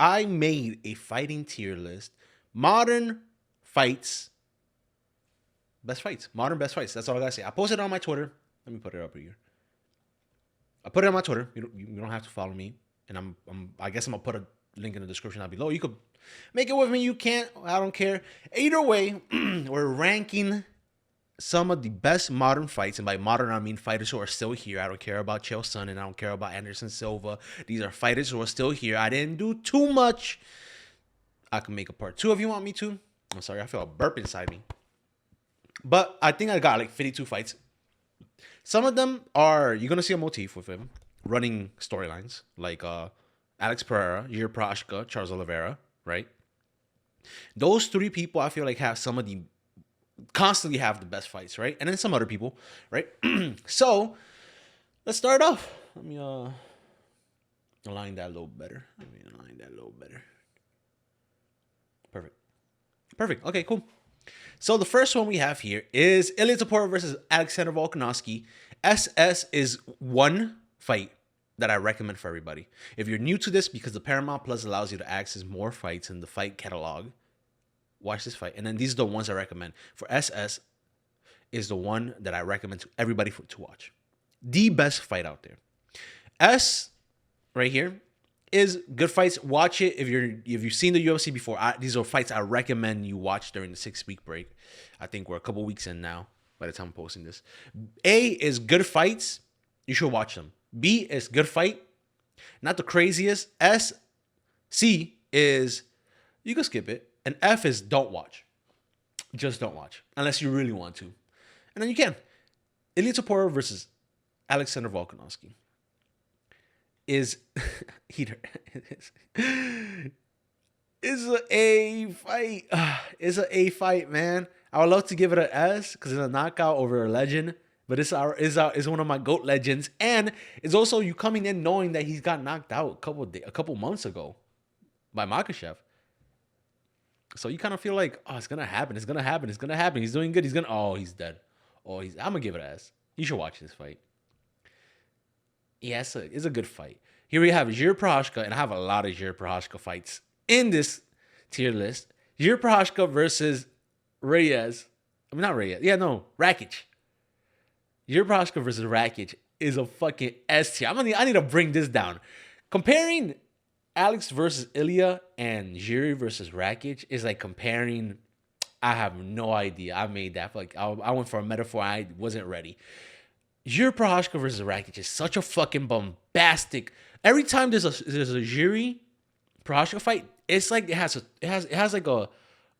I made a fighting tier list. Modern fights. Best fights. Modern best fights. That's all I gotta say. I posted it on my Twitter. Let me put it up here. I put it on my Twitter. You don't have to follow me. And I guess I'm gonna put a link in the description down below. You could make it with me. You can't. I don't care. Either way, we're ranking some of the best modern fights, and by modern I mean fighters who are still here. I don't care about Chael Sonnen, I don't care about Anderson Silva. These are fighters who are still here. I didn't do too much. I can make a part 2 if you want me to. I'm sorry, I feel a burp inside me. But I think I got like 52 fights. Some of them are, you're gonna see a motif with him running storylines, like Alex Pereira, Jiri Prochazka, Charles Oliveira, right? Those 3 people I feel like have some of the constantly have the best fights, right? And then some other people, right? So let's start off. Let me align that a little better. Perfect. Okay, cool. So the first one we have here is Ilia Topuria versus Alexander Volkanovski. SS is one fight that I recommend for everybody. If you're new to this, because the Paramount Plus allows you to access more fights in the fight catalog, watch this fight. And then these are the ones I recommend. For SS is the one that I recommend to everybody to watch. The best fight out there. S right here is good fights. Watch it if you've seen the UFC before. These are fights I recommend you watch during the 6-week break. I think we're a couple weeks in now by the time I'm posting this. A is good fights. You should watch them. B is good fight. Not the craziest. C is you can skip it. And F is don't watch. Just don't watch. Unless you really want to. And then you can. Ilia Topuria versus Alexander Volkanovski is heater. Is an A fight. It's an A fight, man. I would love to give it an S because it's a knockout over a legend. But it's one of my GOAT legends. And it's also you coming in knowing that he's got knocked out a couple months ago by Makhachev. So you kind of feel like, oh, it's gonna happen. He's doing good. He's dead. I'm gonna give it an S. You should watch this fight. Yeah, it's a good fight. Here we have Jiri Prochazka, and I have a lot of Jiri Prochazka fights in this tier list. Jiri Prochazka versus Rakic. Jiri Prochazka versus Rakic is a fucking S tier. I need to bring this down. Comparing Alex versus Ilia and Jiri versus Rakic is like comparing. I have no idea. I made that I went for a metaphor. I wasn't ready. Jiri Prochazka versus Rakic is such a fucking bombastic. Every time there's a Jiri Prochazka fight, it's like it has like a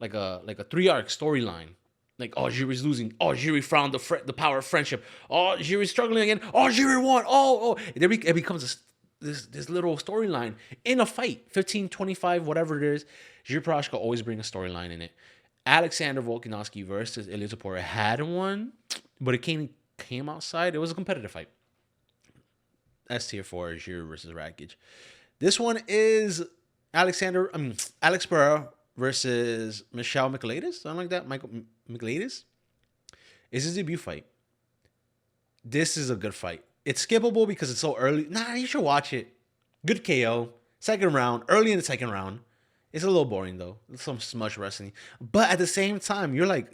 3-arc storyline. Like, oh, Jiri's losing. Oh, Jiri found the power of friendship. Oh, Jiri's struggling again. Oh, Jiri won. It becomes this little storyline in a fight. 15, 25, whatever it is. Jiri Prochazka always bring a storyline in it. Alexander Volkanovski versus Ilia Topuria had one, but it came outside. It was a competitive fight. S tier 4 is Jiri versus Rakic. This one is Alex Pereira versus Michelle Michailidis, something like that. Michael Michailidis is his debut fight. This is a good fight. It's skippable because it's so early. Nah, you should watch it. Good KO. Second round. Early in the second round. It's a little boring though. Some smudge wrestling. But at the same time, you're like,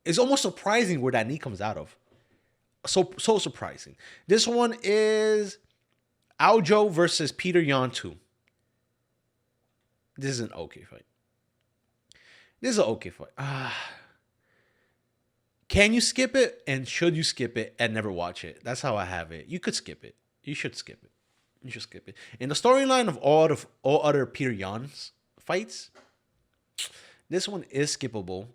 it's almost surprising where that knee comes out of. So surprising. This one is Aljo versus Peter Yan 2. This is an okay fight. Can you skip it? And should you skip it and never watch it? That's how I have it. You could skip it. You should skip it. In the storyline of all other Peter Yan's fights, this one is skippable.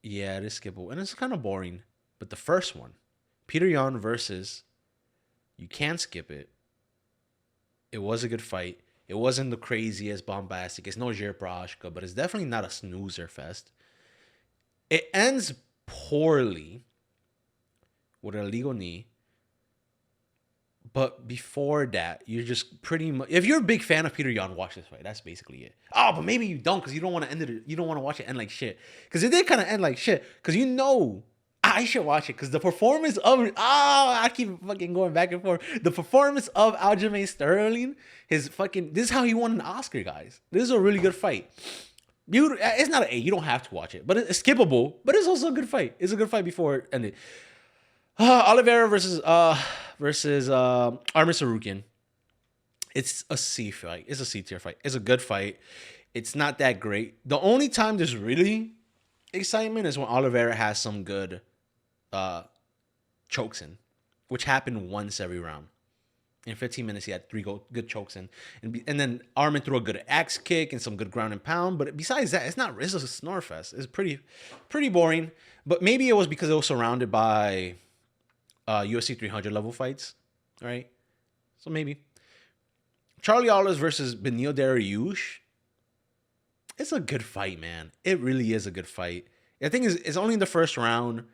Yeah, it is skippable. And it's kind of boring. But the first one, Peter Yan versus, you can't skip it. It was a good fight. It wasn't the craziest, bombastic. It's no Jiri Prochazka, but it's definitely not a snoozer fest. It ends poorly with an illegal knee. But before that, you're just pretty much... If you're a big fan of Peter Yan, watch this fight. That's basically it. Oh, but maybe you don't because you don't want to end it. You don't want to watch it end like shit. Because it did kind of end like shit. Because I should watch it because the performance of I keep fucking going back and forth. The performance of Aljamain Sterling, his fucking this is how he won an Oscar, guys. This is a really good fight. It's not an A. You don't have to watch it, but it's skippable. But it's also a good fight. It's a good fight before it ended. Oliveira versus Armin Sarukian. It's a C fight. It's a C tier fight. It's a good fight. It's not that great. The only time there's really excitement is when Oliveira has some good chokes in, which happened once every round. In 15 minutes, he had 3 good chokes in. And then Armin threw a good axe kick and some good ground and pound. But besides that, it's just a snore fest. It's pretty boring. But maybe it was because it was surrounded by UFC 300 level fights, right? So maybe. Charlie Olives versus Beneil Dariush. It's a good fight, man. It really is a good fight. I think it's only in the first round.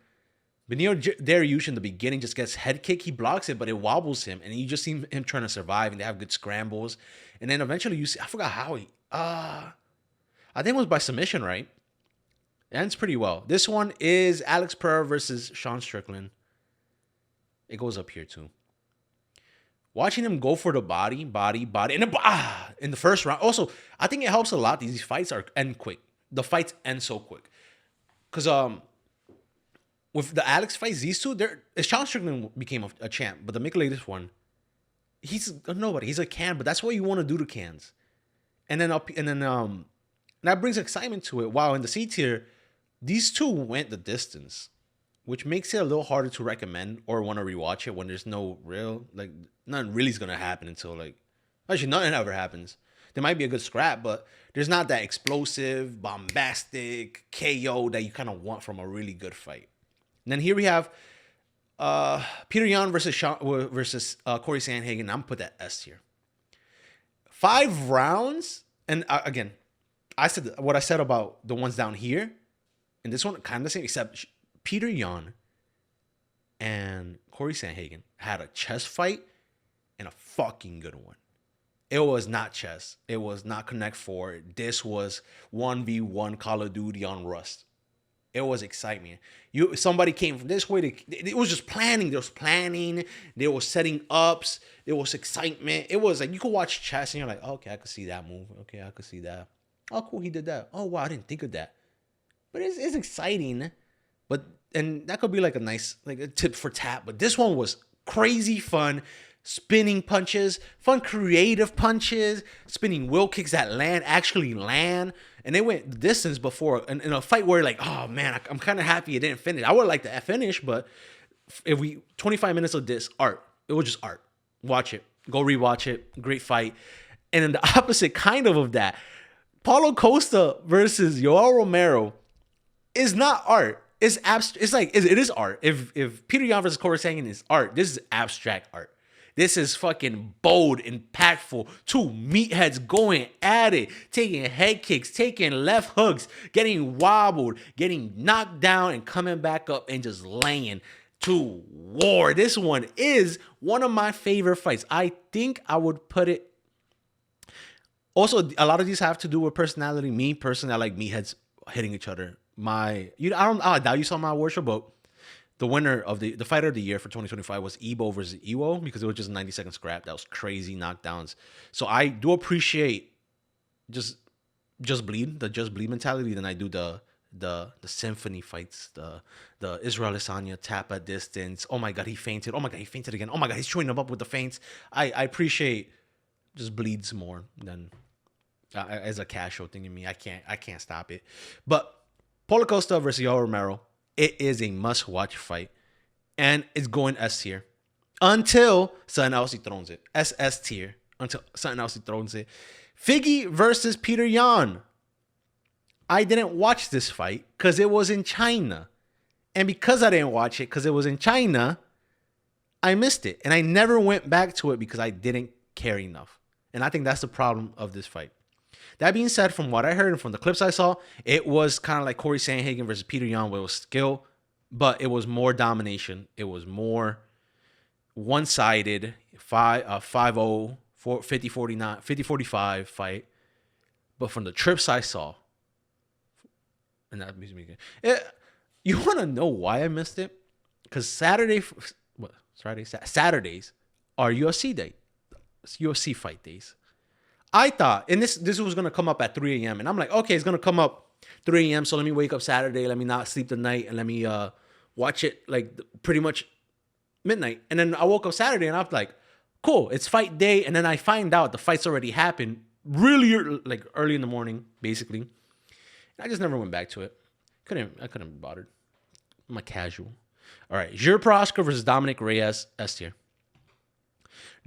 Beneil Dariush in the beginning just gets head kick. He blocks it, but it wobbles him. And you just see him trying to survive. And they have good scrambles. And then eventually you see, I forgot how he, I think it was by submission, right? It ends pretty well. This one is Alex Pereira versus Sean Strickland. It goes up here too. Watching him go for the body, and in the first round. Also, I think it helps a lot. These fights end quick. The fights end so quick. Because with the Alex fights, these two, Sean Strickland became a champ, but the Michaelis one, he's a nobody. He's a can, but that's what you want to do to cans. And then that brings excitement to it. Wow, in the C tier, these two went the distance, which makes it a little harder to recommend or want to rewatch it when there's no real, like, nothing really is going to happen until, like, actually, nothing ever happens. There might be a good scrap, but there's not that explosive, bombastic KO that you kind of want from a really good fight. And then here we have Peter Yan versus Corey Sandhagen. I'm going to put that S tier. 5 rounds. And again, I said what I said about the ones down here. And this one, kind of the same, except Peter Yan and Corey Sandhagen had a chess fight and a fucking good one. It was not chess. It was not Connect 4. This was 1v1 Call of Duty on Rust. It was excitement. Somebody came from this way. It was just planning. There was planning. There was setting ups. There was excitement. It was like you could watch chess and you're like, oh, okay, I could see that move. Okay, I could see that. Oh, cool, he did that. Oh, wow, I didn't think of that. But it's exciting. And that could be like a nice like a tip for tap. But this one was crazy fun. Spinning punches, fun creative punches, spinning wheel kicks that actually land. And they went the distance before in a fight where like, oh man, I'm kind of happy it didn't finish. I would like to finish, but 25 minutes of this art, it was just art. Watch it. Go rewatch it. Great fight. And then the opposite kind of that, Paulo Costa versus Yoel Romero is not art. It's abstract. It's like it is art. If Peter Yan versus Corey Sandhagen is art, this is abstract art. This is fucking bold, impactful. 2 meatheads going at it, taking head kicks, taking left hooks, getting wobbled, getting knocked down, and coming back up and just laying to war. This one is one of my favorite fights. I think I would put it. Also, a lot of these have to do with personality. Me personally, I like meatheads hitting each other. I doubt you saw my award show, but the winner of the fighter of the year for 2025 was Ebo versus Iwo because it was just a 90-second scrap. That was crazy knockdowns. So I do appreciate just bleed mentality than I do the symphony fights, the Israel Adesanya tap at distance. Oh my god, he fainted. Oh my god, he fainted again. Oh my god, he's chewing him up with the feints. I appreciate just bleeds more than as a casual thing in me. I can't stop it. But Paulo Costa versus Yoel Romero. It is a must-watch fight, and it's going S tier until something else he throws it. SS tier until something else he throws it. Figgy versus Peter Yan. I didn't watch this fight because it was in China, and because I didn't watch it because it was in China, I missed it, and I never went back to it because I didn't care enough. And I think that's the problem of this fight. That being said, from what I heard and from the clips I saw, it was kind of like Corey Sandhagen versus Peter Yan, where it was skill, but it was more domination. It was more one-sided, 5-0, 50-49, 50-45 fight. But from the trips I saw, and that makes me good. You want to know why I missed it? Because Saturdays are UFC day. It's UFC fight days. I thought, and this was gonna come up at 3 a.m. and I'm like, okay, it's gonna come up 3 a.m. So let me wake up Saturday, let me not sleep the night, and let me watch it like pretty much midnight. And then I woke up Saturday and I was like, cool, it's fight day. And then I find out the fight's already happened really like early in the morning, basically. And I just never went back to it. I couldn't be bothered. I'm a casual. All right, Jiri Prochazka versus Dominic Reyes, S tier.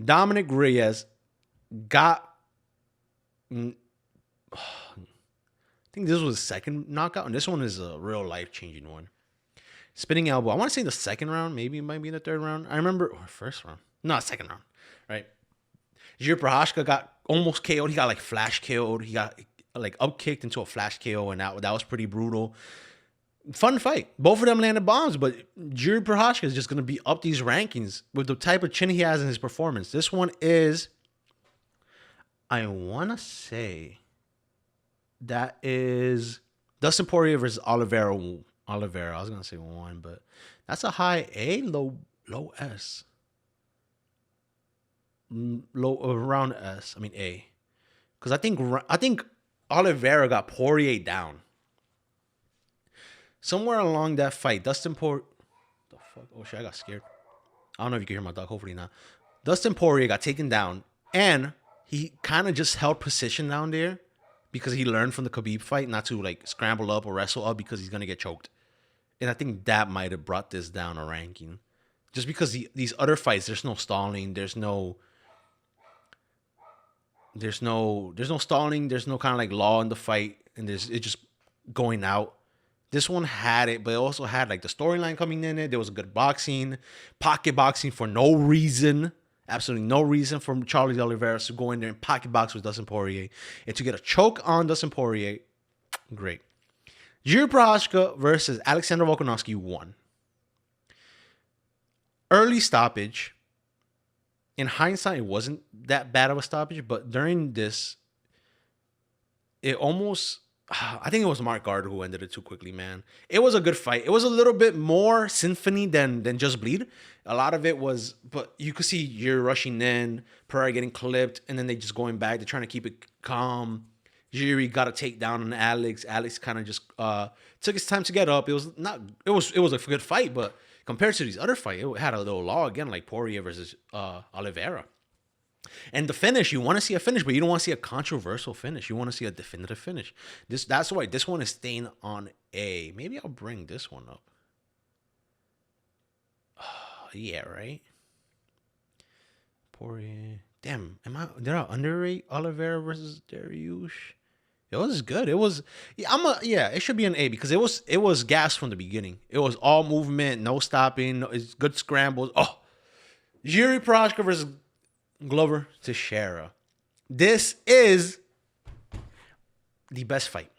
Dominic Reyes got, I think this was his second knockout, and this one is a real life-changing one. Spinning elbow. I want to say the second round. Maybe it might be the third round. I remember, or first round. No, second round. Right. Jiri Prochazka got almost KO'd. He got like flash KO'd. He got like up kicked into a flash KO, and that was pretty brutal. Fun fight. Both of them landed bombs, but Jiri Prochazka is just going to be up these rankings with the type of chin he has in his performance. This one is, I want to say, that is Dustin Poirier versus Oliveira. I was going to say 1, but that's a high A, low S. Low around S. I mean A. Because I think Oliveira got Poirier down. Somewhere along that fight, Dustin Poirier. The fuck? Oh shit! I got scared. I don't know if you can hear my dog. Hopefully not. Dustin Poirier got taken down, and he kind of just held position down there because he learned from the Khabib fight not to like scramble up or wrestle up because he's gonna get choked. And I think that might have brought this down a ranking, just because these other fights, there's no stalling, there's no stalling, there's no kind of like law in the fight, and it's just going out. This one had it, but it also had like the storyline coming in it. There was good boxing, pocket boxing for no reason. Absolutely no reason for Charlie Oliveira to go in there and pocket box with Dustin Poirier. And to get a choke on Dustin Poirier, great. Jiri Prochazka versus Alexander Volkanovski won. Early stoppage. In hindsight, it wasn't that bad of a stoppage, but during this, it almost... I think it was Mark Gardner who ended it too quickly, man. It was a good fight. It was a little bit more symphony than just bleed. A lot of it was, but you could see you're rushing in, Pereira getting clipped, and then they just going back. They're trying to keep it calm. Jiri got a takedown on Alex. Alex kind of just took his time to get up. It was a good fight, but compared to these other fights, it had a little law again, like Poirier versus Oliveira. And the finish, you want to see a finish, but you don't want to see a controversial finish. You want to see a definitive finish. That's why this one is staying on A. Maybe I'll bring this one up. Yeah, right? Poirier. Damn, did I underrate Oliveira versus Dariush? It was good. It was it should be an A because it was gas from the beginning. It was all movement, no stopping, it's good scrambles. Oh, Jiri Prochazka versus Glover Teixeira. This is the best fight.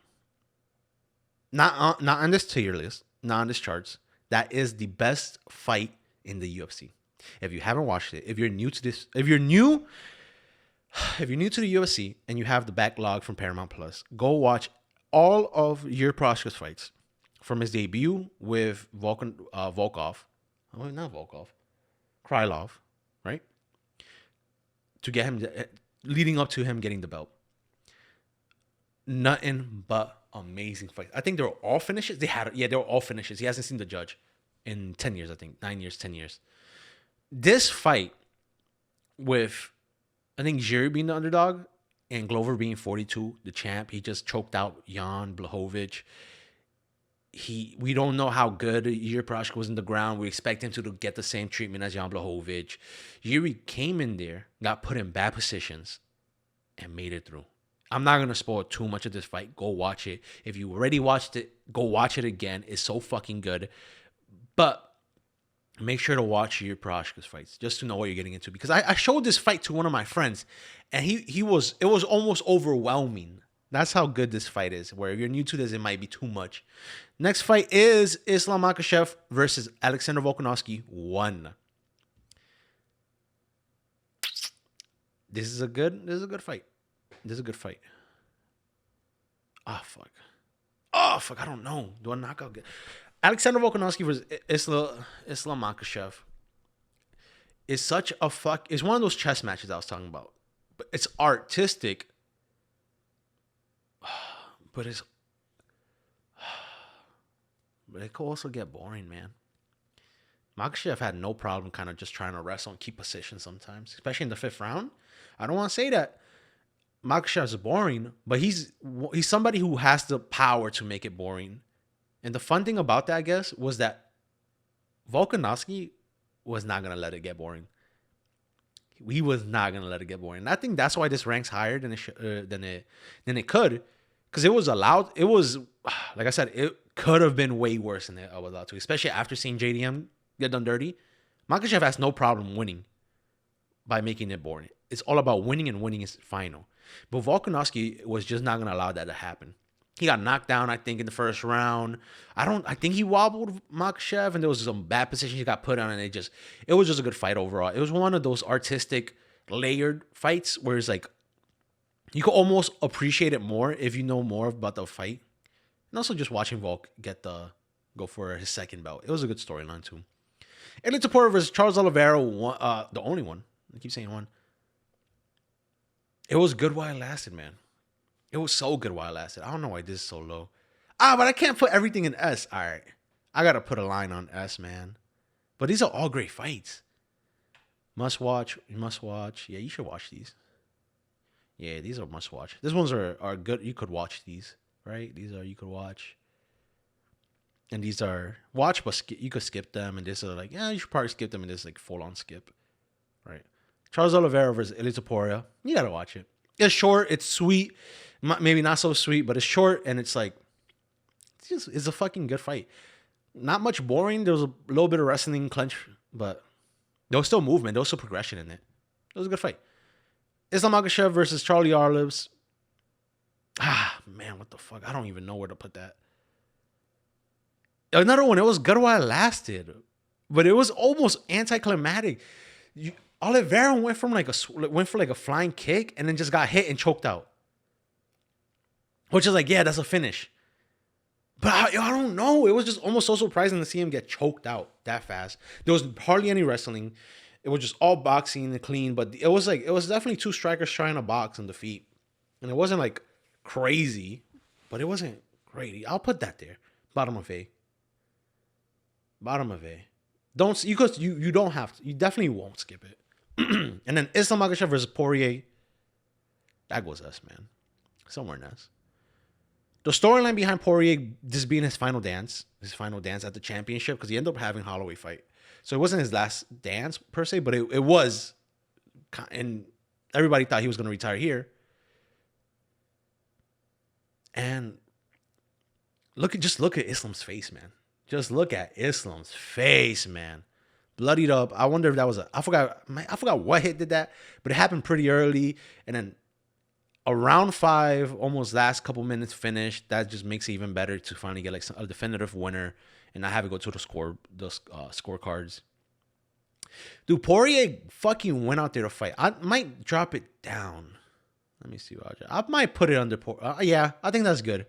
Not on this tier list, not on this charts. That is the best fight in the UFC. If you haven't watched it, if you're new to this, if you're new to the UFC and you have the backlog from Paramount Plus, go watch all of Jiri Prochazka's fights from his debut with Volkov. Oh, not Volkov. Krylov, right? To get him, leading up to him getting the belt. Nothing but amazing fights. I think they were all finishes. They were all finishes. He hasn't seen the judge in 10 years, I think. 9 years, 10 years. This fight with, I think, Jiri being the underdog and Glover being 42, the champ, he just choked out Jan Blachowicz. We don't know how good Jiri Prochazka was in the ground. We expect him to get the same treatment as Jan Blachowicz. Jiri came in there, got put in bad positions, and made it through. I'm not going to spoil too much of this fight. Go watch it. If you already watched it, go watch it again. It's so fucking good. But make sure to watch Jiri Prochazka's fights just to know what you're getting into. Because I showed this fight to one of my friends, and it was almost overwhelming. That's how good this fight is. Where if you're new to this, it might be too much. Next fight is Islam Makhachev versus Alexander Volkanovski 1. This is a good fight. This is a good fight. Oh fuck. I don't know. Do I knock out? Alexander Volkanovski versus Islam Makhachev is such a fuck. It's one of those chess matches I was talking about. But it's artistic, but it could also get boring, man. Makhachev had no problem kind of just trying to wrestle and keep position sometimes, especially in the fifth round. I don't want to say that Makhachev is boring, but he's somebody who has the power to make it boring. And the fun thing about that, I guess, was that Volkanovski was not gonna let it get boring. He was not gonna let it get boring. And I think that's why this ranks higher than it could, because it was allowed. It was, like I said, it could have been way worse than it was allowed to, especially after seeing JDM get done dirty. Makhachev has no problem winning by making it boring. It's all about winning, and winning is final. But Volkanovski was just not gonna allow that to happen. He got knocked down, I think, in the first round. I think he wobbled Makhachev, and there was some bad positions he got put on, and it was just a good fight overall. It was one of those artistic, layered fights where it's like you could almost appreciate it more if you know more about the fight. And also just watching Volk go for his second belt. It was a good storyline too. Elite Porter versus Charles Oliveira, the only one. I keep saying one. It was good while it lasted, man. It was so good while it lasted. I don't know why this is so low. But I can't put everything in S. All right. I got to put a line on S, man. But these are all great fights. Must watch. Must watch. Yeah, you should watch these. Yeah, these are must watch. These ones are good. You could watch these, right? You could watch. And these are watch, but you could skip them. And this are like, yeah, you should probably skip them. And this is like full on skip, right? Charles Oliveira versus Elite Porter. You got to watch it. It's short. It's sweet. Maybe not so sweet, but it's short, and it's like it's a fucking good fight. Not much boring. There was a little bit of wrestling clinch, but there was still movement. There was still progression in it. It was a good fight. Islam Makhachev versus Charlie Arlives. Man, what the fuck? I don't even know where to put that. Another one. It was good while it lasted, but it was almost anticlimactic. Oliveira went for like a flying kick and then just got hit and choked out. Which is like, yeah, that's a finish. But I don't know. It was just almost so surprising to see him get choked out that fast. There was hardly any wrestling. It was just all boxing and clean. But it was definitely two strikers trying to box on the feet. And it wasn't like crazy, but it wasn't great. I'll put that there. Bottom of A. Bottom of A. You don't have to. You definitely won't skip it. And then Islam Makhachev versus Poirier. That goes S, man. Somewhere in S. The storyline behind Poirier, this being his final dance at the championship, because he ended up having a Holloway fight. So it wasn't his last dance per se, but it was. And everybody thought he was going to retire here. And just look at Islam's face, man. Just look at Islam's face, man. Bloodied up. I wonder if that was I forgot what hit did that, but it happened pretty early. And then around 5, almost last couple minutes finished. That just makes it even better to finally get like a definitive winner and not have it go to the scorecards. Dude, Poirier fucking went out there to fight. I might drop it down. Let me see. I might put it under Poirier. Yeah, I think that's good.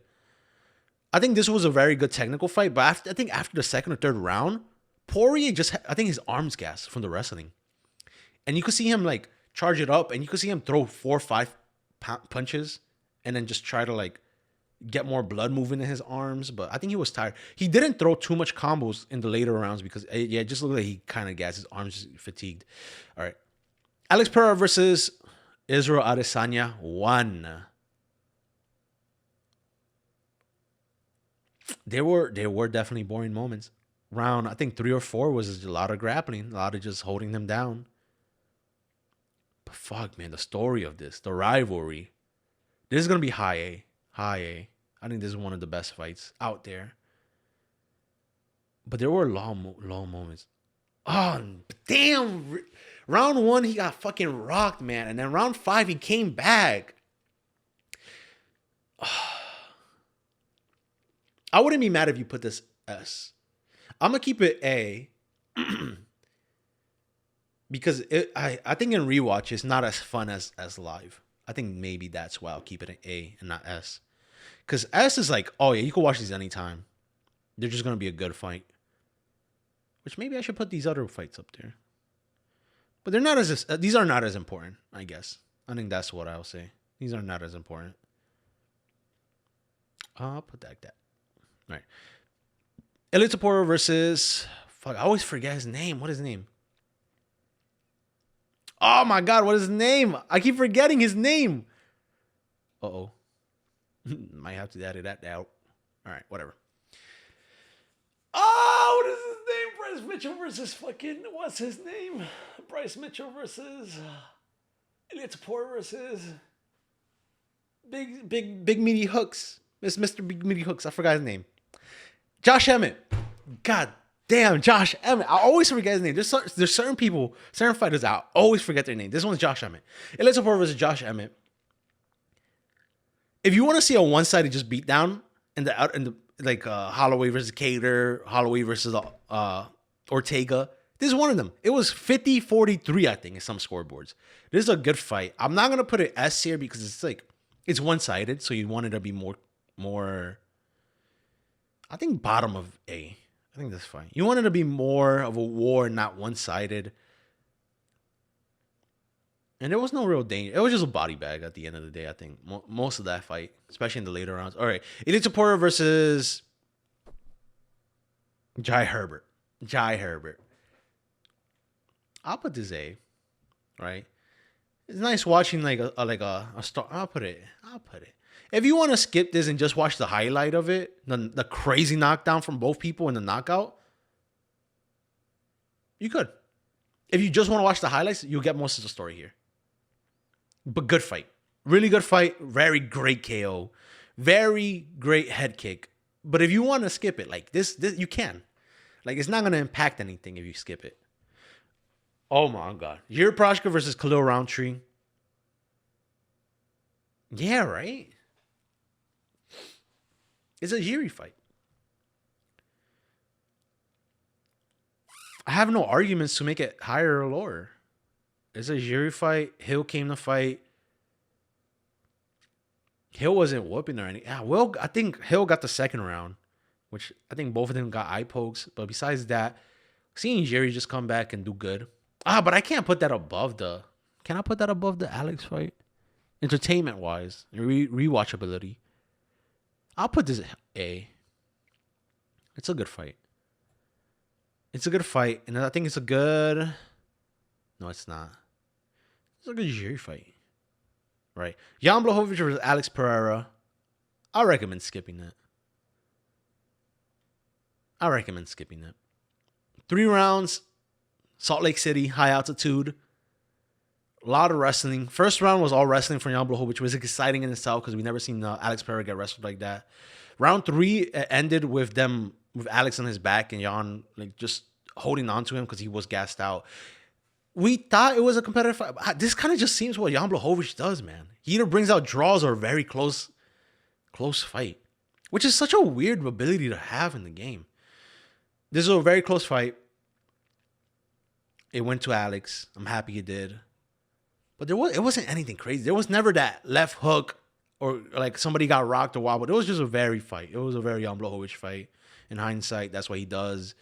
I think this was a very good technical fight, but I think after the second or third round, Poirier I think his arms gassed from the wrestling. And you could see him like charge it up, and you could see him throw 4 or 5 punches and then just try to like get more blood moving in his arms. But I think he was tired. He didn't throw too much combos in the later rounds because it just looked like he kind of gassed. His arms fatigued. All right. Alex Pereira versus Israel Adesanya 1. There were definitely boring moments. Round, I think 3 or 4 was a lot of grappling, a lot of just holding them down. But fuck, man, the story of this, the rivalry. This is going to be high A. High A. I think this is one of the best fights out there. But there were long moments. Oh, damn. Round 1, he got fucking rocked, man. And then round 5, he came back. I wouldn't be mad if you put this S. I'm going to keep it A. Because I think in rewatch, it's not as fun as live. I think maybe that's why I'll keep it an A and not S. Because S is like, oh yeah, you can watch these anytime. They're just gonna be a good fight. Which maybe I should put these other fights up there. But they're not as these are not as important, I guess. I think that's what I'll say. These are not as important. I'll put that like that. All right. Elite Supporter versus fuck. I always forget his name. What is his name? Oh my god, what is his name? I keep forgetting his name. Uh-oh. Might have to edit that out. All right, whatever. Oh, what is his name? Bryce Mitchell versus fucking, what's his name? Bryce Mitchell versus Elite Supporter versus Big Meaty Hooks. Mr. Big Meaty Hooks. I forgot his name. Josh Emmett. God damn, Josh Emmett. I always forget his name. There's certain people, certain fighters I always forget their name. This one's Josh Emmett. Elite Supporter versus Josh Emmett. If you want to see a one-sided just beatdown in the like Holloway versus Cater, Holloway versus Ortega, this is one of them. It was 50-43, I think, in some scoreboards. This is a good fight. I'm not gonna put it S here because it's one-sided, so you want it to be more. I think bottom of A. I think that's fine. You want it to be more of a war, not one-sided. And there was no real danger. It was just a body bag at the end of the day, I think. Most of that fight, especially in the later rounds. All right. Elite Supporter versus Jai Herbert. I'll put this A. Right? It's nice watching like a star. I'll put it. If you want to skip this and just watch the highlight of it, the crazy knockdown from both people in the knockout, you could. If you just want to watch the highlights, you'll get most of the story here. But good fight. Really good fight. Very great KO. Very great head kick. But if you want to skip it, like this you can. Like, it's not going to impact anything if you skip it. Oh, my God. Jiri Prochazka versus Khalil Roundtree. Yeah, right? It's a Jiri fight. I have no arguments to make it higher or lower. It's a Jiri fight. Hill came to fight. Hill wasn't whooping or anything. Yeah, well, I think Hill got the second round, which I think both of them got eye pokes. But besides that, seeing Jiri just come back and do good. But I can't put that above the... Can I put that above the Alex fight? Entertainment-wise. Rewatchability. I'll put this A. It's a good fight. It's a good fight. And I think it's a good... No, it's not. It's a good Jiri fight. Right. Jan Blachowicz versus Alex Pereira. I recommend skipping that. 3 rounds. Salt Lake City, high altitude. A lot of wrestling. First round was all wrestling for Jan Blachowicz, which was exciting in itself because we never seen Alex Pereira get wrestled like that. Round 3 ended with Alex on his back and Jan like just holding on to him because he was gassed out. We thought it was a competitive fight. This kind of just seems what Jan Blachowicz does, man. He either brings out draws or a very close fight, which is such a weird ability to have in the game. This is a very close fight. It went to Alex. I'm happy it did. But it wasn't anything crazy. There was never that left hook or like somebody got rocked or wobbled. It was just a very fight. It was a very Jan Blachowicz fight. In hindsight, that's what he does.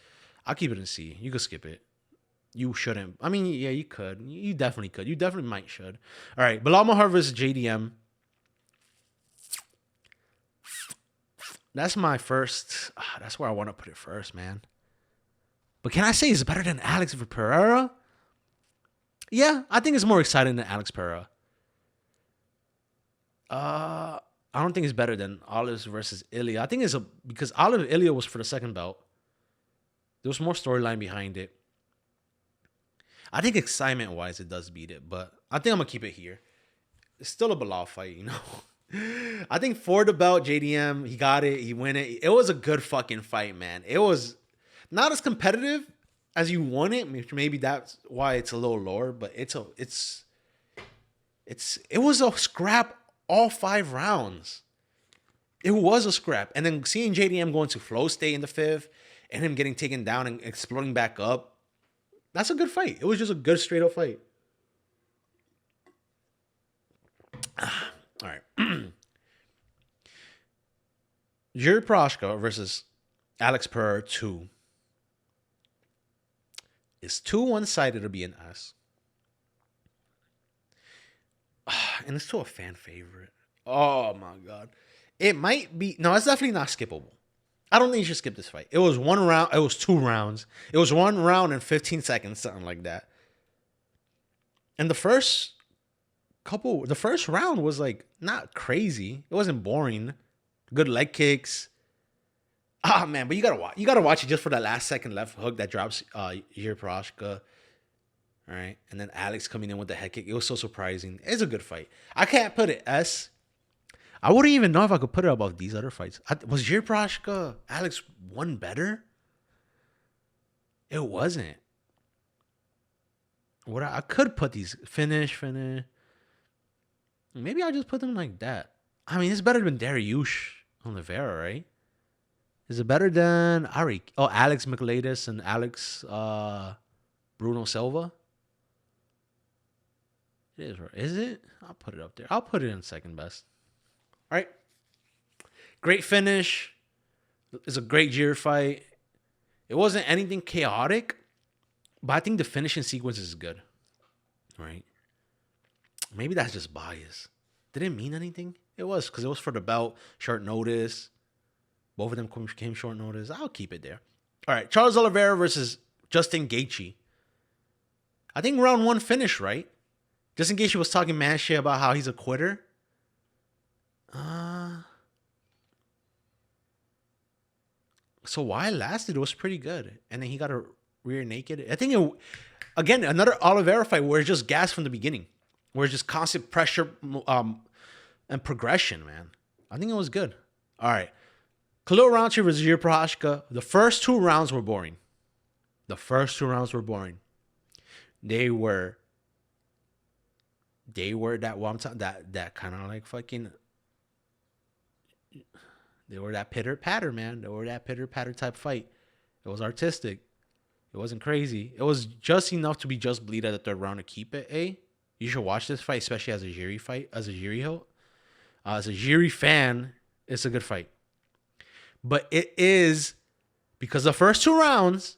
I'll keep it in C. You could skip it. You shouldn't. I mean, yeah, you could. You definitely could. You definitely might should. All right. Bilal Mahar versus JDM. That's my first. That's where I want to put it first, man. But can I say it's better than Alex Pereira? Yeah, I think it's more exciting than Alex Pereira. I don't think it's better than Olives versus Ilya. I think it's because Olive Ilya was for the second belt. There was more storyline behind it. I think excitement-wise, it does beat it, but I think I'm going to keep it here. It's still a Bilal fight, you know? I think for the belt, JDM, he got it, he win it. It was a good fucking fight, man. It was not as competitive as you want it. Maybe that's why it's a little lower, but it was a scrap all 5 rounds. It was a scrap. And then seeing JDM going to flow state in the 5th and him getting taken down and exploding back up, that's a good fight. It was just a good straight up fight. All right. Jiri Prochazka versus Alex Pereira 2. Is 2 one-sided to be an S? And it's to a fan favorite. Oh my god. It might be. No, it's definitely not skippable. I don't think you should skip this fight. It was one round. It was 2 rounds. It was 1 round and 15 seconds, something like that. And the first round was like not crazy. It wasn't boring. Good leg kicks. Ah man, but you gotta watch. You gotta watch it just for that last second left hook that drops Jiri Prochazka. All right, and then Alex coming in with the head kick. It was so surprising. It's a good fight. I can't put it S. I wouldn't even know if I could put it above these other fights. Was Jiri Prochazka Alex one better? It wasn't. What I could put these finish. Maybe I'll just put them like that. I mean, it's better than Dariush Oliveira, right? Is it better than Alex Michailidis and Alex Bruno Silva? It is, right? Is it? I'll put it up there. I'll put it in second best. All right. Great finish. It's a great Jiri fight. It wasn't anything chaotic, but I think the finishing sequence is good. Right? Maybe that's just bias. Did it mean anything? It was, because it was for the belt, short notice. Both of them came short notice. I'll keep it there. All right. Charles Oliveira versus Justin Gaethje. I think round 1 finish, right? Justin Gaethje was talking mad shit about how he's a quitter. So while it lasted, it was pretty good. And then he got a rear naked. I think again, another Oliveira fight where it's just gas from the beginning. Where it's just constant pressure and progression, man. I think it was good. All right. Khalil Rountree versus Jiri Prochazka. The first 2 rounds were boring. They were that one time that kind of like fucking. They were that pitter patter, man. They were that pitter patter type fight. It was artistic. It wasn't crazy. It was just enough to be just bleed at the 3rd round to keep it. You should watch this fight, especially as a Jiri fight, as a Jiri fan. It's a good fight, but it is because the first 2 rounds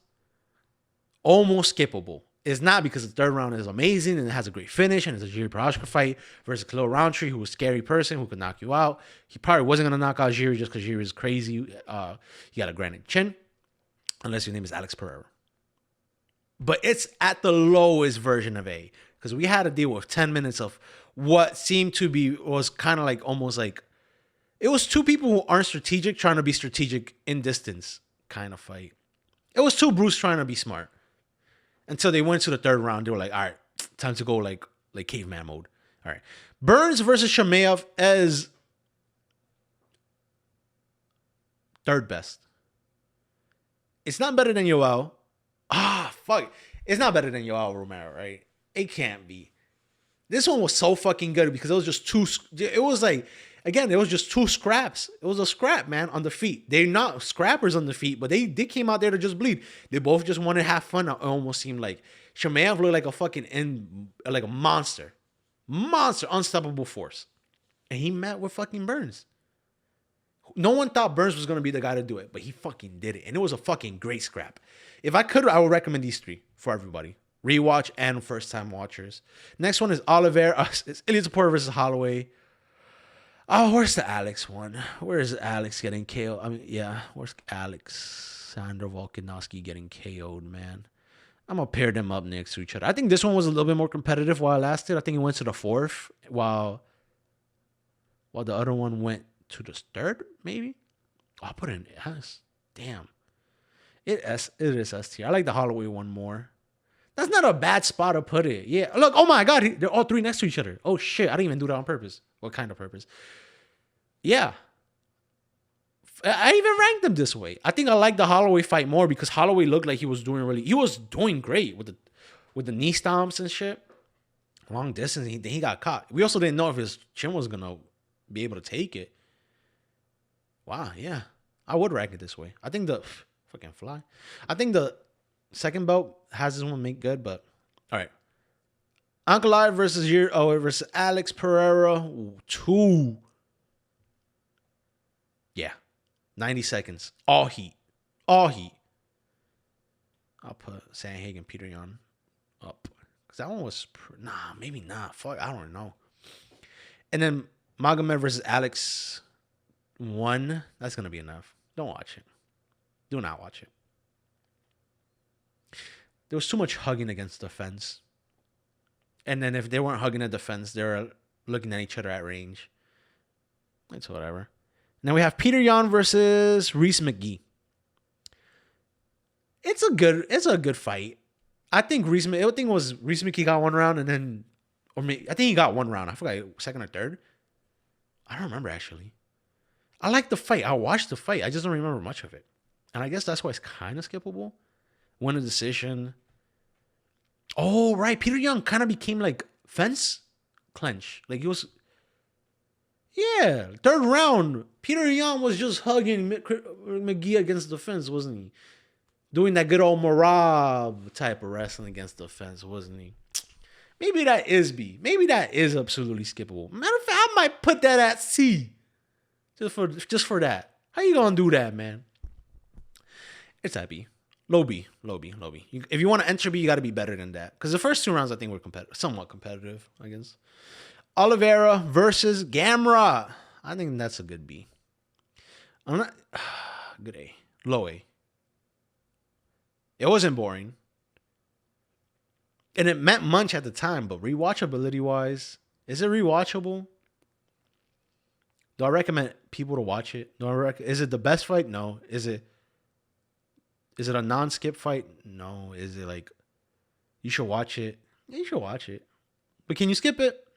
almost skippable. It's not, because the 3rd round is amazing and it has a great finish and it's a Jiri Prochazka fight versus Khalil Rountree, who was a scary person who could knock you out. He probably wasn't going to knock out Jiri just because Jiri is crazy. He got a granite chin, unless your name is Alex Pereira. But it's at the lowest version of A, because we had to deal with 10 minutes of what seemed to be, was kind of like almost like, it was 2 people who aren't strategic trying to be strategic in distance kind of fight. It was 2 Bruce trying to be smart. Until they went to the 3rd round, they were like, all right, time to go like caveman mode. All right. Burns versus Chimaev as 3rd best. It's not better than Yoel. Fuck. It's not better than Yoel Romero, right? It can't be. This one was so fucking good because it was just 2. It was like, again, it was just 2 scraps. It was a scrap, man, on the feet. They're not scrappers on the feet, but they came out there to just bleed. They both just wanted to have fun. It almost seemed like Chimaev looked like a fucking like a monster, unstoppable force, and he met with fucking Burns. No one thought Burns was gonna be the guy to do it, but he fucking did it, and it was a fucking great scrap. If I could, I would recommend these 3 for everybody. Rewatch and first-time watchers. Next one is Oliveira. It's Ilia Topuria versus Holloway. Oh, where's the Alex one? Where is Alex getting KO'd? I mean, yeah, where's Alexander Volkanovski getting KO'd, man? I'm going to pair them up next to each other. I think this one was a little bit more competitive while it lasted. I think it went to the 4th, while the other one went to the 3rd, maybe? Oh, I'll put it in S. Damn. It is S tier. I like the Holloway one more. That's not a bad spot to put it. Yeah. Look, oh my God. They're all 3 next to each other. Oh shit. I didn't even do that on purpose. What kind of purpose? Yeah. I even ranked them this way. I think I like the Holloway fight more because Holloway looked like he was doing great with the knee stomps and shit. Long distance. He got caught. We also didn't know if his chin was going to be able to take it. Wow. Yeah. I would rank it this way. I think fucking fly. I think the second belt has this one make good, but all right. Ankalaev versus Alex Pereira 2. Yeah. 90 seconds. All heat. All heat. I'll put Sandhagen, Peter Yan up. Because that one was... maybe not. Fuck, I don't know. And then Magomed versus Alex 1. That's going to be enough. Don't watch it. Do not watch it. There was too much hugging against the fence. And then if they weren't hugging at the fence, they were looking at each other at range. It's whatever. Now we have Peter Yan versus Reese McGee. It's a good fight. I think Reese McGee got one round and then, I think he got one round. I forgot, second or third. I don't remember actually. I like the fight. I watched the fight. I just don't remember much of it. And I guess that's why it's kind of skippable. Won a decision. Oh, right. Peter Yan kind of became like fence clench. Like he was... Yeah. Third round. Peter Yan was just hugging McGee against the fence, wasn't he? Doing that good old Marab type of wrestling against the fence, wasn't he? Maybe that is B. Maybe that is absolutely skippable. Matter of fact, I might put that at C. Just for that. How you gonna do that, man? It's at B. Low B. If you want to enter B, you got to be better than that. Because the first 2 rounds, I think, were somewhat competitive, I guess. Oliveira versus Gamera. I think that's a good B. I'm not... Good A. Low A. It wasn't boring. And it meant much at the time, but rewatchability-wise, is it rewatchable? Do I recommend people to watch it? Is it the best fight? No. Is it a non-skip fight? No. Is it like, you should watch it? Yeah, you should watch it. But can you skip it?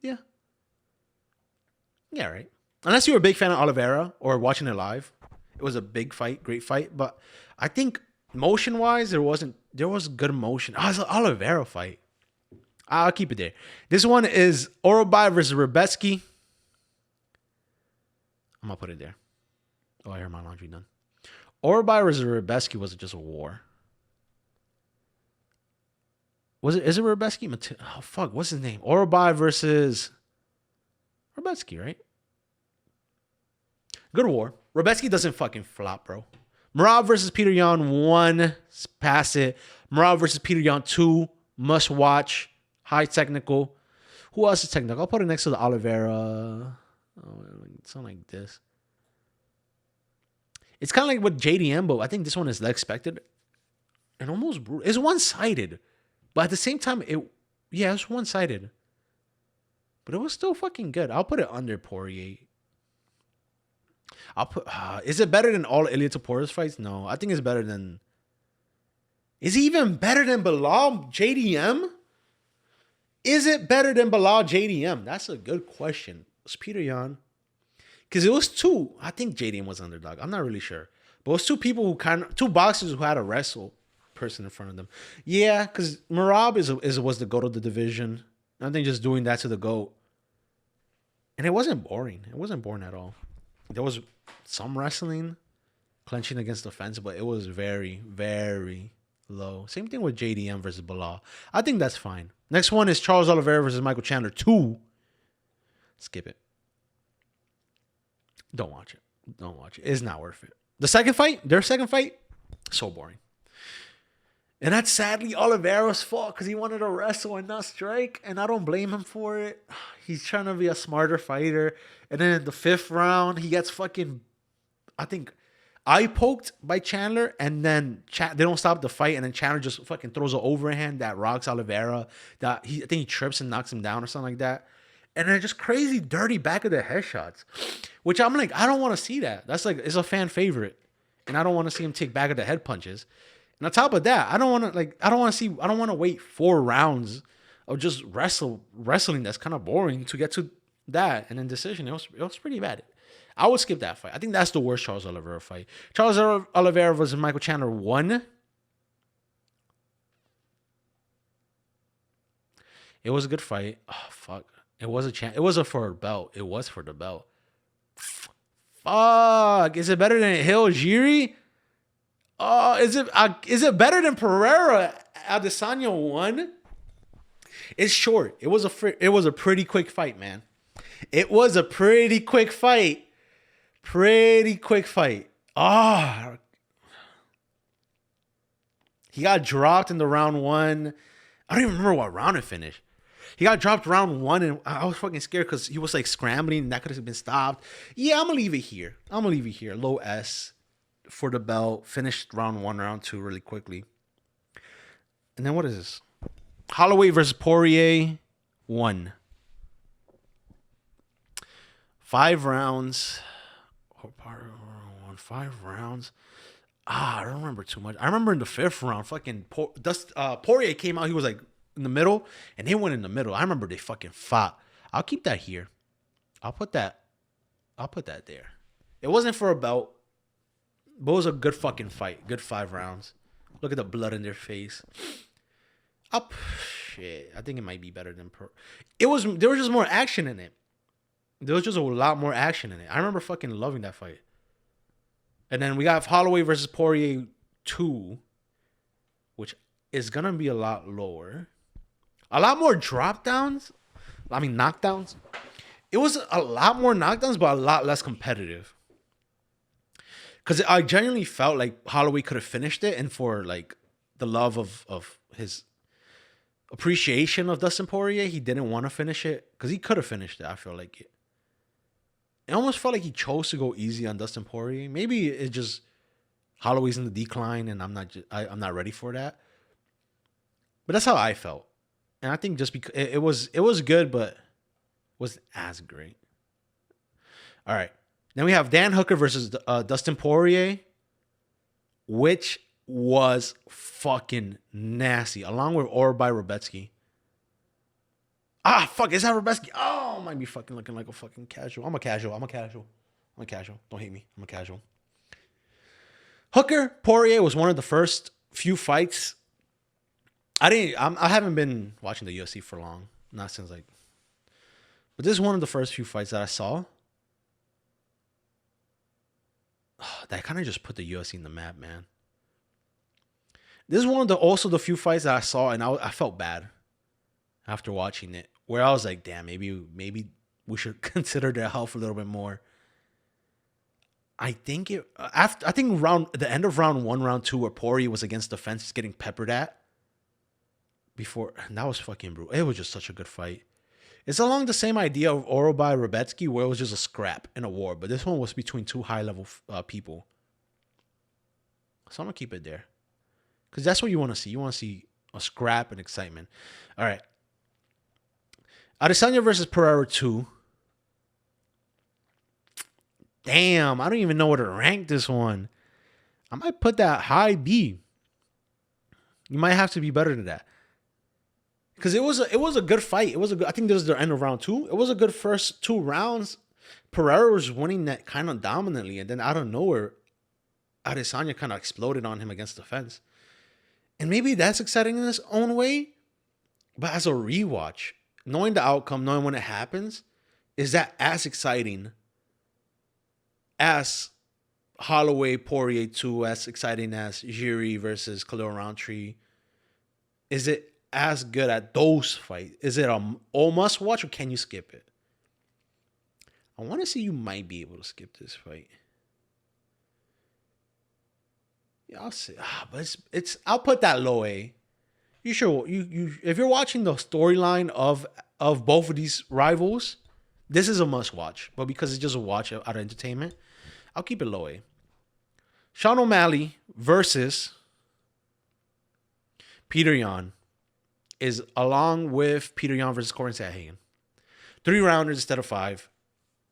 Yeah. Yeah, right. Unless you were a big fan of Oliveira or watching it live. It was a big fight, great fight. But I think motion-wise, there was good motion. Oh, it's an Oliveira fight. I'll keep it there. This one is Orobai versus Rebetsky. I'm going to put it there. Oh, I hear my laundry done. Orobai versus Rebetsky was just a war. Is it Rebetsky? Oh, fuck. What's his name? Orobai versus Rebetsky, right? Good war. Rebetsky doesn't fucking flop, bro. Marab versus Peter Yan 1. Pass it. Marab versus Peter Yan 2. Must watch. High technical. Who else is technical? I'll put it next to the Oliveira. Oh, something like this. It's kind of like with JDM, but I think this one is expected and almost brutal. It's one-sided, but at the same time, it's one-sided. But it was still fucking good. I'll put it under Poirier. I'll put. Is it better than all Ilia Topuria's fights? No, I think it's better than. Is he even better than Bilal JDM? Is it better than Bilal JDM? That's a good question. It's Peter Yan. Because it was two. I think JDM was underdog. I'm not really sure. But it was two people two boxers who had a wrestle person in front of them. Yeah, because Marab was the GOAT of the division. I think just doing that to the GOAT. And it wasn't boring. It wasn't boring at all. There was some wrestling, clenching against the fence, but it was very, very low. Same thing with JDM versus Bilal. I think that's fine. Next one is Charles Oliveira versus Michael Chandler 2. Skip it. Don't watch it. Don't watch it. It's not worth it. Their second fight, so boring. And that's sadly Oliveira's fault because he wanted to wrestle and not strike. And I don't blame him for it. He's trying to be a smarter fighter. And then in the 5th round, he gets fucking, I think, eye poked by Chandler. And then they don't stop the fight. And then Chandler just fucking throws an overhand that rocks Oliveira. I think he trips and knocks him down or something like that. And then just crazy, dirty back of the head shots. Which I'm like, I don't want to see that. That's like, it's a fan favorite. And I don't want to see him take back of the head punches. And on top of that, I don't want to wait 4 rounds of just wrestling that's kind of boring to get to that. And then decision, it was pretty bad. I would skip that fight. I think that's the worst Charles Oliveira fight. Charles Oliveira versus Michael Chandler 1. It was a good fight. Oh, fuck. It was for a belt. It was for the belt. Fuck. Is it better than Hill Jiri? Oh, is it better than Pereira Adesanya 1? It's short. It was a pretty quick fight, man. It was a pretty quick fight. Oh, He got dropped in the round one. I don't even remember what round it finished. He got dropped round one, and I was fucking scared because he was like scrambling, and that could have been stopped. Yeah, I'm gonna leave it here. Low S for the belt. Finished round one, round two really quickly. And then what is this? Holloway versus Poirier, 1. 5 rounds. 5 rounds. I don't remember too much. I remember in the 5th round, fucking Poirier came out. He was like in the middle, and they went in the middle. I remember they fucking fought. I'll keep that here. I'll put that there. It wasn't for a belt, but it was a good fucking fight. Good 5 rounds. Look at the blood in their face. Shit. I think it might be better than There was just more action in it. There was just a lot more action in it. I remember fucking loving that fight. And then we got Holloway versus Poirier 2, which is going to be a lot lower. A lot more knockdowns. It was a lot more knockdowns, but a lot less competitive. Because I genuinely felt like Holloway could have finished it, and for like the love of his appreciation of Dustin Poirier, he didn't want to finish it. Because he could have finished it, I feel like it. It almost felt like he chose to go easy on Dustin Poirier. Maybe it's just Holloway's in the decline, and I'm not ready for that. But that's how I felt, and I think just because it was good, but wasn't as great. All right, then we have Dan Hooker versus Dustin Poirier, which was fucking nasty, along with Orbai Rebetsky. Fuck, is that Rebetsky? Oh, I might be fucking looking like a fucking casual. I'm a casual. Don't hate me. I'm a casual. Hooker Poirier was one of the first few fights. I haven't been watching the UFC for long. Not since like. But this is one of the first few fights that I saw. That kind of just put the UFC in the map, man. This is one of the few fights that I saw, and I felt bad after watching it. Where I was like, damn, maybe we should consider their health a little bit more. I think the end of round 1, round 2, where Poirier was against the fence, getting peppered at. And that was fucking brutal. It was just such a good fight. It's along the same idea of Orbai Rebetsky, where it was just a scrap in a war, but this one was between 2 high-level people. So I'm gonna keep it there, because that's what you want to see. You want to see a scrap and excitement. All right. Adesanya versus Pereira 2. Damn, I don't even know where to rank this one. I might put that high B. You might have to be better than that. Because it was a good fight. I think this is the end of round 2. It was a good first 2 rounds. Pereira was winning that kind of dominantly, and then out of nowhere, Adesanya kind of exploded on him against the fence. And maybe that's exciting in its own way. But as a rewatch, knowing the outcome, knowing when it happens, is that as exciting as Holloway Poirier 2, as exciting as Jiri versus Khalil Roundtree? Is it as good at those fights? Is it all must watch, or can you skip it? I want to see you might be able to skip this fight. Yeah, I'll see. But it's I'll put that low A. You sure you if you're watching the storyline of both of these rivals, this is a must watch. But because it's just a watch out of entertainment, I'll keep it low A. Sean O'Malley versus Peter Yan is along with Peter Yan versus Corin Sandhagen. 3 rounders instead of 5.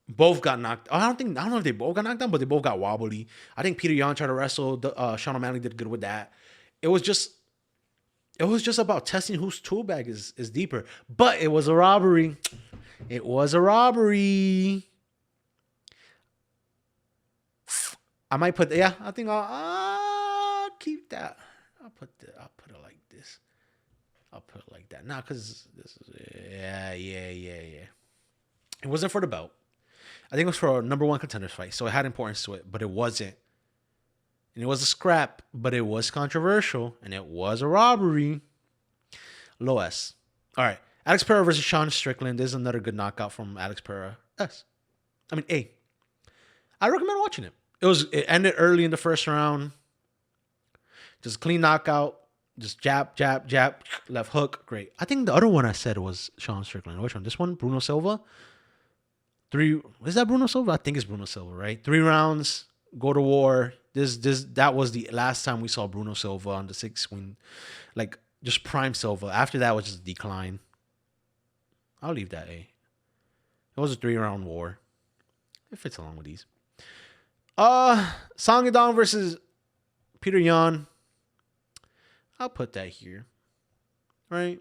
Both got knocked. I don't know if they both got knocked down, but they both got wobbly. I think Peter Yan tried to wrestle. Sean O'Malley did good with that. It was just about testing whose tool bag is deeper. But it was a robbery. It was a robbery. I might put, yeah, I think I'll keep that. I'll put it like this. I'll put it like that. Nah, because this is, yeah. It wasn't for the belt. I think it was for a number 1 contenders fight. So it had importance to it, but it wasn't. And it was a scrap, but it was controversial, and it was a robbery. Low S. All right. Alex Pereira versus Sean Strickland. This is another good knockout from Alex Pereira. A. I recommend watching it. It ended early in the first round. Just a clean knockout. Just jab, jab, jab, left hook. Great. I think the other one I said was Sean Strickland. Which one? This one? Bruno Silva? Is that Bruno Silva? I think it's Bruno Silva, right? 3 rounds, go to war. That was the last time we saw Bruno Silva on the 6 win. Like, just prime Silva. After that was just decline. I'll leave that A. It was a 3-round war. It fits along with these. Song Yadong versus Peter Yan. I'll put that here. Right?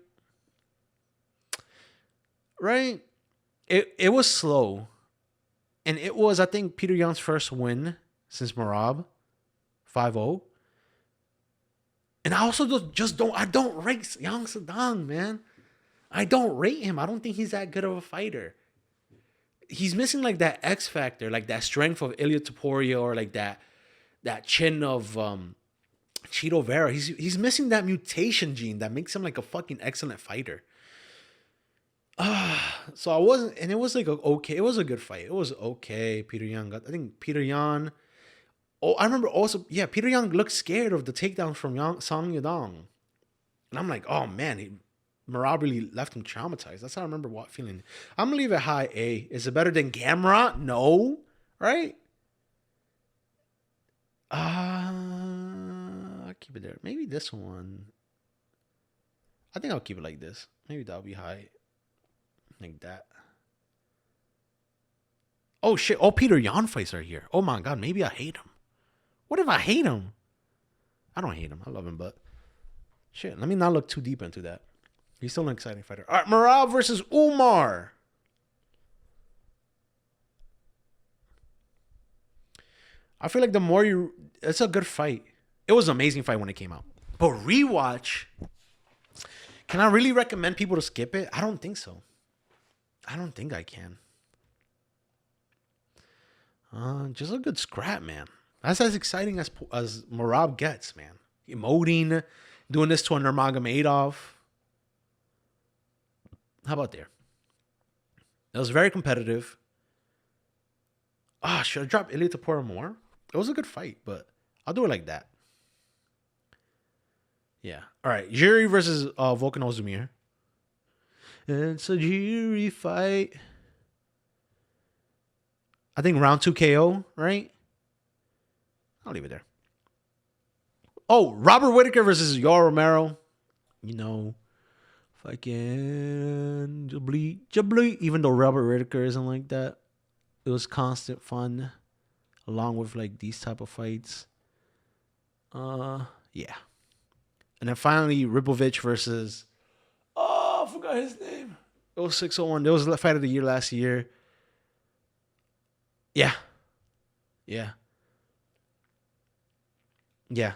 Right? It was slow. And it was, I think, Peter Yan's first win since Marab. 5-0. And I also I don't rate Yang Sadang, man. I don't rate him. I don't think he's that good of a fighter. He's missing like that X factor, like that strength of Ilya Topuria, or like that chin of Chito Vera. He's missing that mutation gene that makes him like a fucking excellent fighter. So I wasn't, and it was like okay. It was a good fight. It was okay. Peter Yan I think Peter Yan. Oh, I remember also, yeah, Peter Yan looked scared of the takedown from Song Yadong. And I'm like, oh man, Marab really left him traumatized. That's how I remember feeling. I'm going to leave it high A. Is it better than Gamrot? No. Right? I'll keep it there. Maybe this one. I think I'll keep it like this. Maybe that'll be high. Like that. Oh shit. Oh, Peter Yan fights are here. Oh my God. Maybe I hate him. What if I hate him? I don't hate him. I love him, but shit. Let me not look too deep into that. He's still an exciting fighter. All right, Marab versus Umar. I feel like the more it's a good fight. It was an amazing fight when it came out. But rewatch, can I really recommend people to skip it? I don't think so. I don't think I can. Just a good scrap, man. That's as exciting as Marab gets, man. Emoting, doing this to a Nurmagomedov. How about there? It was very competitive. Should I drop Ilya Topuria more? It was a good fight, but I'll do it like that. Yeah. All right. Jiri versus Volkan Ozdemir. It's a Jiri fight. I think round 2 KO, right? I'll leave it there. Oh, Robert Whittaker versus Yoel Romero. You know, fucking Jabli. Even though Robert Whittaker isn't like that, it was constant fun, along with like these type of fights. Yeah. And then finally, Ribovic versus, I forgot his name. It was 601. It was the fight of the year last year. Yeah.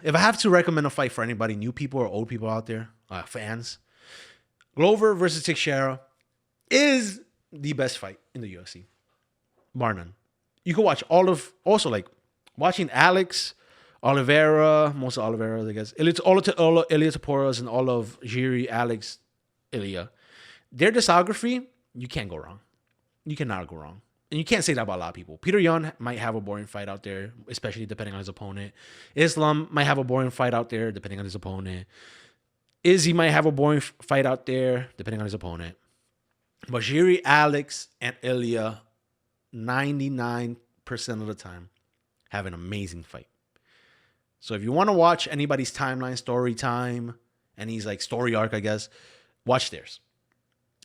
If I have to recommend a fight for anybody, new people or old people out there, fans, Glover versus Teixeira is the best fight in the UFC. Bar none. You can watch watching Alex, Oliveira, most of Oliveira, I guess. Ilya Topuria's and all of Jiri, Alex, Ilya. Their discography, you can't go wrong. You cannot go wrong. And you can't say that about a lot of people. Peter Yan might have a boring fight out there, especially depending on his opponent. Islam might have a boring fight out there, depending on his opponent. Izzy might have a boring fight out there, depending on his opponent. But Jiri, Alex, and Ilya, 99% of the time, have an amazing fight. So if you want to watch anybody's timeline, story time, and he's like story arc, I guess, watch theirs.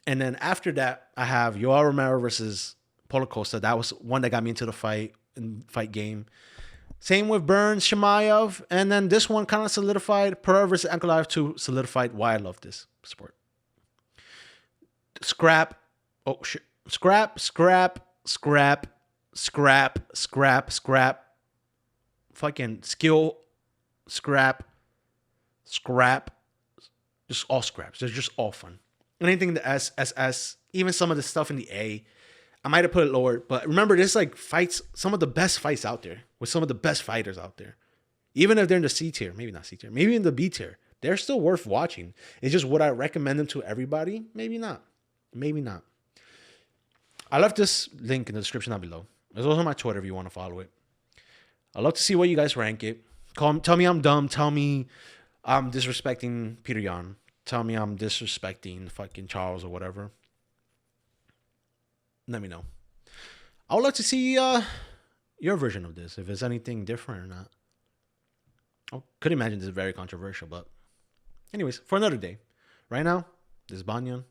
And then after that, I have Yoel Romero versus Paulo Costa. That was one that got me into the fight game. Same with Burns, Chimaev. And then this one kind of solidified Pereira versus Ankalaev to solidified why I love this sport. Scrap. Oh, shit. Scrap. Fucking skill. Scrap. Just all scraps. They're just all fun. Anything in the S, even some of the stuff in the A. I might have put it lower, but remember, there's like fights, some of the best fights out there with some of the best fighters out there. Even if they're in the C tier, maybe not C tier, maybe in the B tier, they're still worth watching. It's just, would I recommend them to everybody? Maybe not. I left this link in the description down below. There's also my Twitter if you want to follow it. I'd love to see what you guys rank it. Tell me I'm dumb. Tell me I'm disrespecting Peter Yan. Tell me I'm disrespecting fucking Charles or whatever. Let me know. I would like to see your version of this, if it's anything different or not. I could imagine this is very controversial, but anyways, for another day. Right now, this is Banyan.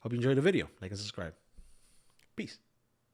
Hope you enjoyed the video. Like and subscribe. Peace.